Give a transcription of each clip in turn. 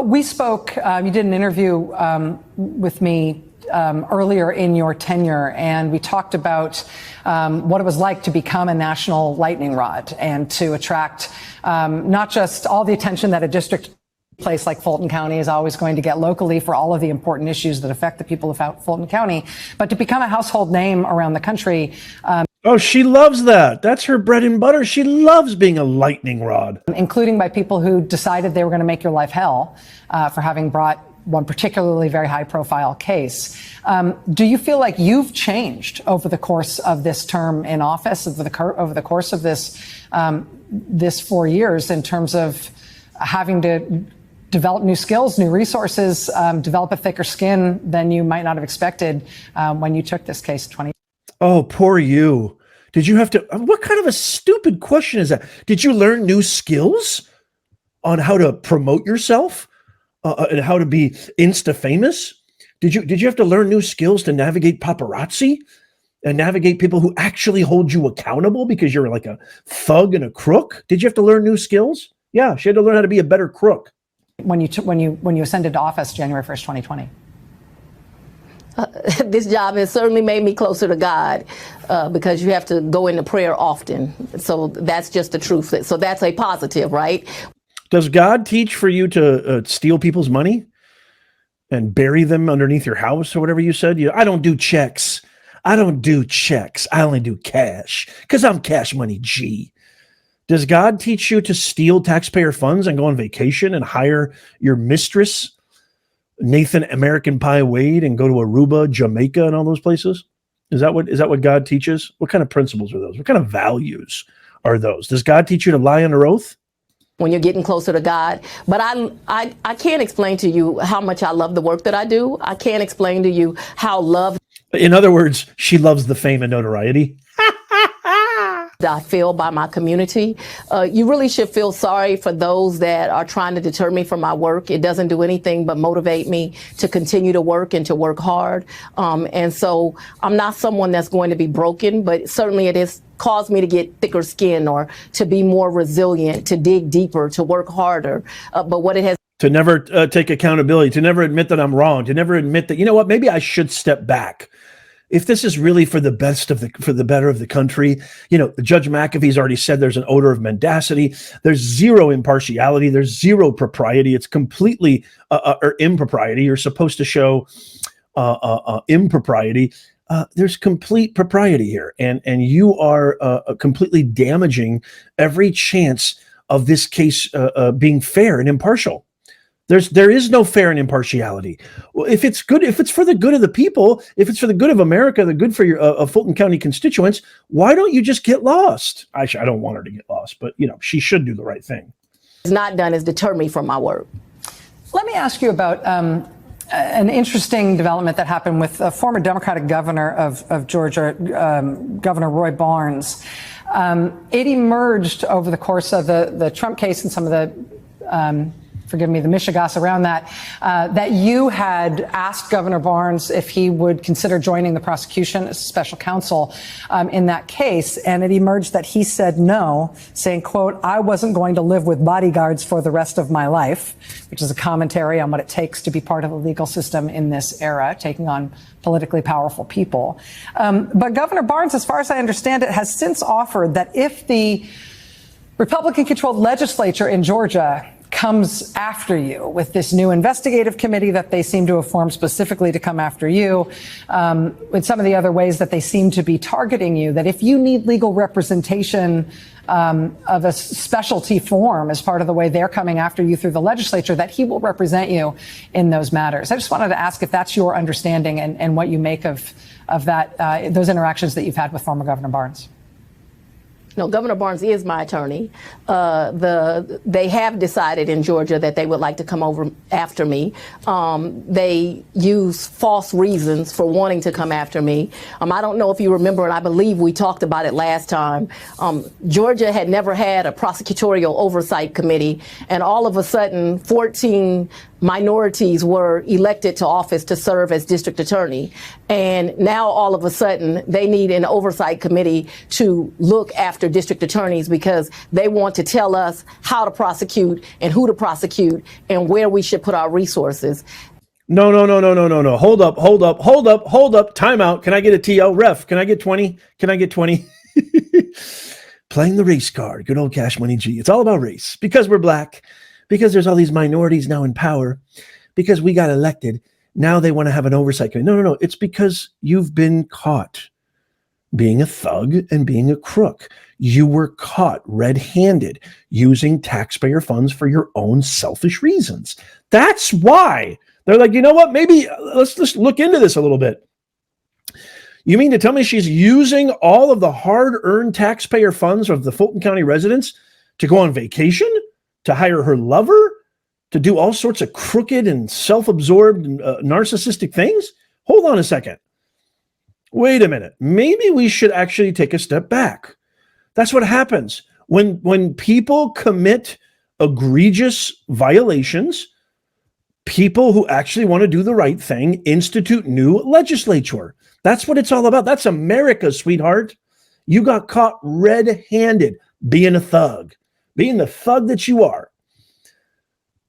We spoke, you did an interview with me earlier in your tenure, and we talked about what it was like to become a national lightning rod and to attract not just all the attention that a district place like Fulton County is always going to get locally for all of the important issues that affect the people of Fulton County, but to become a household name around the country. Oh, she loves that. That's her bread and butter. She loves being a lightning rod. Including by people who decided they were going to make your life hell for having brought one particularly very high-profile case. Do you feel like you've changed over the course of this term in office, over the course of this 4 years, in terms of having to develop new skills, new resources, develop a thicker skin than you might not have expected when you took this case 20 years ago? Oh, poor you. Did you have to, what kind of a stupid question is that? Did you learn new skills on how to promote yourself and how to be Insta-famous? Did you have to learn new skills to navigate paparazzi and navigate people who actually hold you accountable because you're like a thug and a crook? Did you have to learn new skills? Yeah, she had to learn how to be a better crook. When you ascended to office January 1st, 2020. This job has certainly made me closer to God because you have to go into prayer often. So that's just the truth. So that's a positive, right? Does God teach for you to steal people's money and bury them underneath your house or whatever you said? I don't do checks. I don't do checks. I only do cash because I'm cash money G. Does God teach you to steal taxpayer funds and go on vacation and hire your mistress, Nathan American Pie Wade, and go to Aruba, Jamaica, and all those places? Is that what God teaches? What kind of principles are those? What kind of values are those? Does God teach you to lie under oath? When you're getting closer to God. But I can't explain to you how much I love the work that I do. I can't explain to you how loved. In other words, she loves the fame and notoriety. I feel by my community. You really should feel sorry for those that are trying to deter me from my work. It doesn't do anything but motivate me to continue to work and to work hard. And so I'm not someone that's going to be broken, but certainly it has caused me to get thicker skin or to be more resilient, to dig deeper, to work harder. But what it has to never take accountability, to never admit that I'm wrong, to never admit that, you know what, maybe I should step back. If this is really for the better of the country, Judge McAfee's already said there's an odor of mendacity. There's zero impartiality. There's zero propriety. It's completely or impropriety. You're supposed to show impropriety. There's complete propriety here, and you are completely damaging every chance of this case being fair and impartial. There is no fair and impartiality. Well, if it's for the good of the people, if it's for the good of America, the good for your Fulton County constituents, why don't you just get lost? I don't want her to get lost, but she should do the right thing. It's not done is deter me from my work. Let me ask you about an interesting development that happened with a former Democratic governor of Georgia, Governor Roy Barnes. It emerged over the course of the Trump case and some of the forgive me, the mishigas around that, that you had asked Governor Barnes if he would consider joining the prosecution as special counsel in that case. And it emerged that he said no, saying, quote, "I wasn't going to live with bodyguards for the rest of my life," which is a commentary on what it takes to be part of the legal system in this era, taking on politically powerful people. But Governor Barnes, as far as I understand it, has since offered that if the Republican-controlled legislature in Georgia comes after you with this new investigative committee that they seem to have formed specifically to come after you, with some of the other ways that they seem to be targeting you, that if you need legal representation of a specialty form as part of the way they're coming after you through the legislature, that he will represent you in those matters. I just wanted to ask if that's your understanding and what you make of that, those interactions that you've had with former Governor Barnes. No, Governor Barnes is my attorney. They have decided in Georgia that they would like to come over after me. They use false reasons for wanting to come after me. I don't know if you remember, and I believe we talked about it last time. Georgia had never had a prosecutorial oversight committee, and all of a sudden 14 minorities were elected to office to serve as district attorney. And now all of a sudden they need an oversight committee to look after after district attorneys because they want to tell us how to prosecute and who to prosecute and where we should put our resources. No. Hold up. Time out. Can I get a TL? Ref, can I get 20? Can I get 20? Playing the race card. Good old Cash Money G. It's all about race. Because we're black. Because there's all these minorities now in power. Because we got elected. Now they want to have an oversight committee. No. It's because you've been caught being a thug and being a crook. You were caught red-handed using taxpayer funds for your own selfish reasons. That's why they're like, you know what? Maybe let's just look into this a little bit. You mean to tell me she's using all of the hard-earned taxpayer funds of the Fulton County residents to go on vacation, to hire her lover, to do all sorts of crooked and self-absorbed narcissistic things? Hold on a second. Wait a minute. Maybe we should actually take a step back. That's what happens when people commit egregious violations. People who actually want to do the right thing institute new legislature. That's what it's all about. That's America, sweetheart. You got caught red-handed being a thug, being the thug that you are.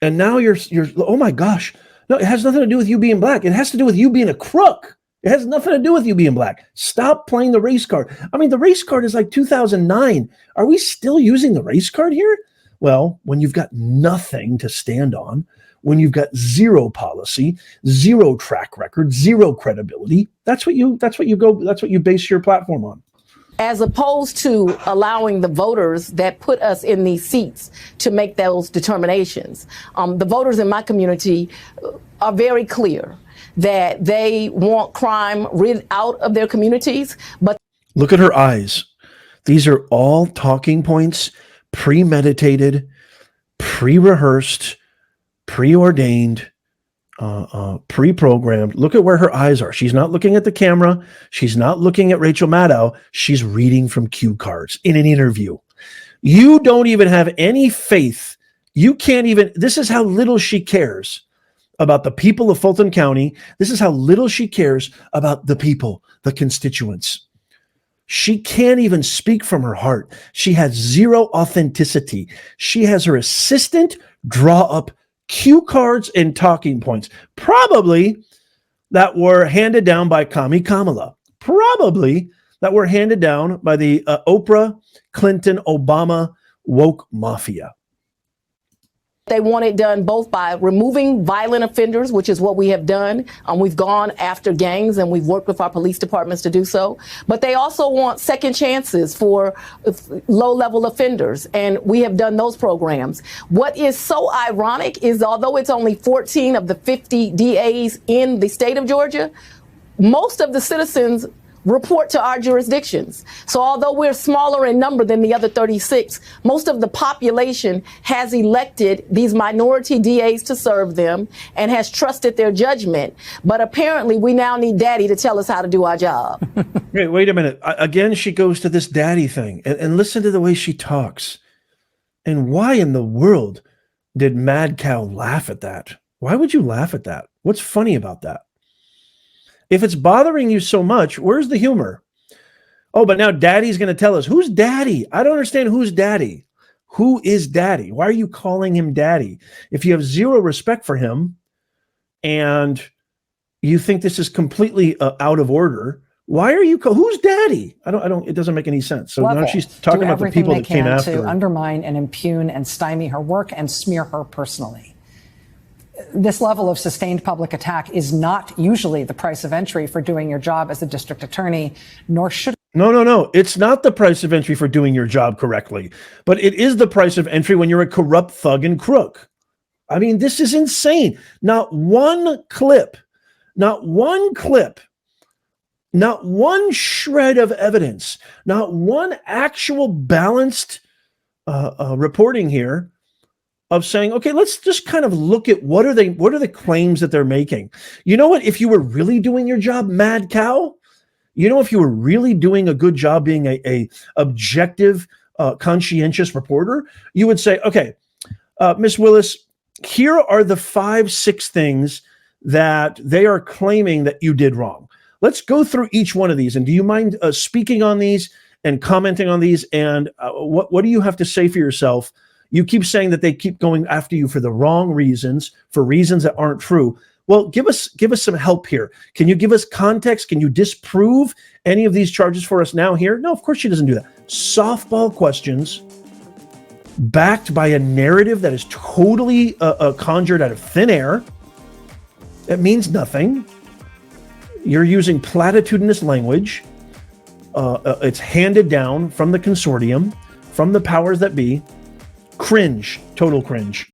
And now you're, oh my gosh. No, it has nothing to do with you being black. It has to do with you being a crook. It has nothing to do with you being black. Stop playing the race card. I mean, the race card is like 2009. Are we still using the race card here? Well, when you've got nothing to stand on, when you've got zero policy, zero track record, zero credibility, that's what you base your platform on. As opposed to allowing the voters that put us in these seats to make those determinations. The voters in my community are very clear that they want crime rid out of their communities. But look at her eyes. These are all talking points, premeditated, pre-rehearsed, preordained, pre-programmed. Look at where her eyes are. She's not looking at the camera. She's not looking at Rachel Maddow. She's reading from cue cards in an interview. You don't even have any faith. You can't even, this is how little she cares about the people of Fulton County. This is how little she cares about the people, the constituents. She can't even speak from her heart. She has zero authenticity. She has her assistant draw up cue cards and talking points, probably that were handed down by Kami Kamala, probably that were handed down by the Oprah, Clinton, Obama woke mafia. they want it done both by removing violent offenders, which is what we have done. We've gone after gangs and we've worked with our police departments to do so. But they also want second chances for low-level offenders, and we have done those programs. What is so ironic is although it's only 14 of the 50 DAs in the state of Georgia, most of the citizens report to our jurisdictions. So although we're smaller in number than the other 36, most of the population has elected these minority DAs to serve them and has trusted their judgment. But apparently we now need daddy to tell us how to do our job. Wait a minute. Again, she goes to this daddy thing, and listen to the way she talks. And why in the world did Mad Cow laugh at that? Why would you laugh at that? What's funny about that? If it's bothering you so much, where's the humor? Oh, but now daddy's going to tell us. Who's daddy? I don't understand who's daddy. Who is daddy? Why are you calling him daddy? If you have zero respect for him and you think this is completely out of order, why are you who's daddy? It doesn't make any sense. So now she's talking about the people that came after her. To undermine and impugn and stymie her work and smear her personally. This level of sustained public attack is not usually the price of entry for doing your job as a district attorney, nor should. No. It's not the price of entry for doing your job correctly, but it is the price of entry when you're a corrupt thug and crook. I mean, this is insane. Not one clip, not one shred of evidence, not one actual balanced reporting here of saying, okay, let's just kind of look at what are the claims that they're making. You know what? If you were really doing your job, Mad Cow, if you were really doing a good job being a objective, conscientious reporter, you would say, okay, Miss Willis, here are the 5-6 things that they are claiming that you did wrong. Let's go through each one of these. And do you mind speaking on these and commenting on these. And what do you have to say for yourself? You keep saying that they keep going after you for the wrong reasons, for reasons that aren't true. Well, give us some help here. Can you give us context? Can you disprove any of these charges for us now here? No, of course she doesn't do that. Softball questions backed by a narrative that is totally conjured out of thin air. It means nothing. You're using platitudinous language. It's handed down from the consortium, from the powers that be. Cringe, total cringe.